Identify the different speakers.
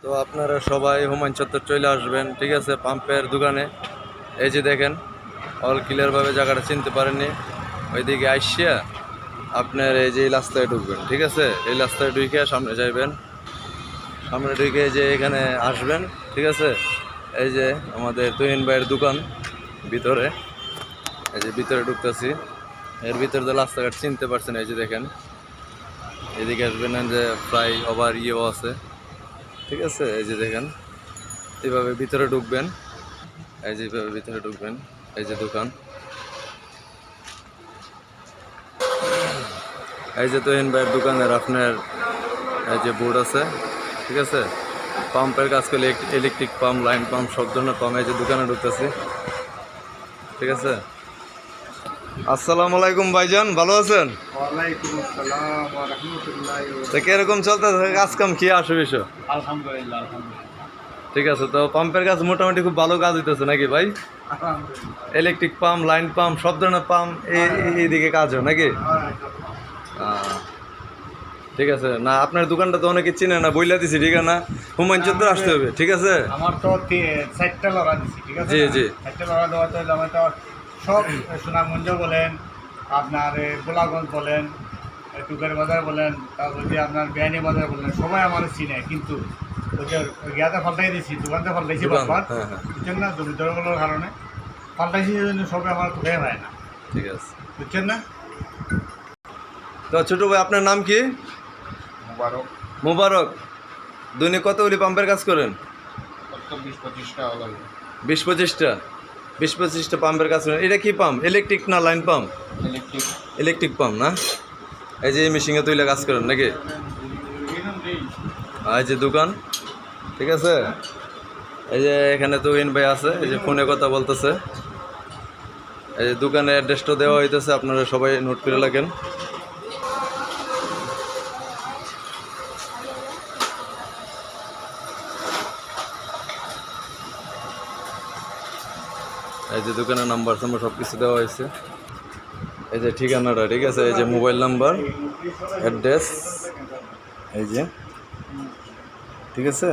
Speaker 1: তো আপনারা সবাই হুমায়ুন চত্বর চলে আসবেন, ঠিক আছে। পাম্পের দোকানে এই যে দেখেন, অল ক্লিয়ারভাবে জায়গাটা চিনতে পারেননি, ওইদিকে আইসিয়া আপনার এই যে রাস্তায় ঢুকবেন, ঠিক আছে। এই রাস্তায় ঢুকে সামনে যাইবেন, সামনে ঢুকে যে এখানে আসবেন, ঠিক আছে। এই যে আমাদের তুহিন ভাইয়ের দোকান ভিতরে, এই যে ভিতরে ঢুকতেছি। এর ভিতরে তো রাস্তাঘাট চিনতে পারছেন, এই যে দেখেন। এদিকে আসবেন, যে প্রায় ওভার ইয়েও আছে, ঠিক আছে। এই যে দেখেন, এইভাবে ভিতরে ঢুকবেন, এই যে এইভাবে ভিতরে ঢুকবেন, এই যে দোকান, এই যে তুহিন ভাইয়ের দোকানের আপনার এই যে বোর্ড আছে, ঠিক আছে। পাম্পের কাজ করলে ইলেকট্রিক পাম্প, লাইন পাম্প, সব ধরনের পাম্প। এই যে দোকানে ঢুকতেছি, ঠিক আছে। আসসালামু আলাইকুম ভাইজান, ভালো আছেন?
Speaker 2: ওয়ালাইকুম আসসালাম ওয়া রাহমাতুল্লাহি ওয়া
Speaker 1: তো কিরকম চলতেছে কাজ কাম, কি আসে বিষয়?
Speaker 2: আলহামদুলিল্লাহ আলহামদুলিল্লাহ
Speaker 1: ঠিক আছে। তো পাম্পের কাজ মোটামুটি খুব ভালো কাজ হইতেছে নাকি ভাই?
Speaker 2: আলহামদুলিল্লাহ।
Speaker 1: ইলেকট্রিক পাম্প, লাইন পাম্প, সব ধরনের পাম্প এইদিকে কাজ হয় নাকি? ঠিক আছে। না আপনার দোকানটা তো অনেকে চিনে না, বইলা দিছি ঠিক আছে না, হুমায়ুন চত্বর আসতে হবে, ঠিক আছে।
Speaker 2: আমার তো 4টা লড়া দিছি, ঠিক আছে।
Speaker 1: জি জি
Speaker 2: 4টা লড়া দেওয়াতে আমি তো সব সুনামগঞ্জ বলেন, আপনার গোলাগঞ্জ বলেন, টুকের বাজার বলেন, তারপর যে আপনার বেআইনি বাজার বলেন, সবাই আমার চিনে। কিন্তু ওই যে ইয়াতে ফাল্টাই দিছি, দোকানতে ফাল্টাইছি
Speaker 1: দোকান,
Speaker 2: বারবার,
Speaker 1: হ্যাঁ হ্যাঁ,
Speaker 2: বুঝছেন না, দরিদ্রগুলোর কারণে ফাল্টাইছি, এই জন্য সবাই আমার খুঁজে পায় না,
Speaker 1: ঠিক আছে।
Speaker 2: বুঝছেন না।
Speaker 1: তো ছোট ভাই আপনার নাম কি?
Speaker 2: মুবারক।
Speaker 1: মুবারক। দৈনিক কতগুলি পাম্পের কাজ করেন?
Speaker 2: 20-25টা হলো।
Speaker 1: 20-25টা? 20-25টা পাম্পের কাজ করেন। এটা কি পাম্প, ইলেকট্রিক না line pump?
Speaker 2: Electric.
Speaker 1: Electric pump না? এই যে এই মেশিনে তুইলে কাজ করেন নাকি? এই যে দোকান, ঠিক আছে। এই যে এখানে তুহিন ভাই আছে, এই যে ফোনে কথা বলতেছে। এই যে দোকানের অ্যাড্রেসটা দেওয়া হইতেছে, আপনারা সবাই নোট করে লাগেন। এই যে দোকানের নাম্বার সব কিছু দেওয়া হয়েছে, এই যে ঠিকানাটা, ঠিক আছে। এই যে মোবাইল নাম্বার, অ্যাড্রেস, এই যে, ঠিক আছে।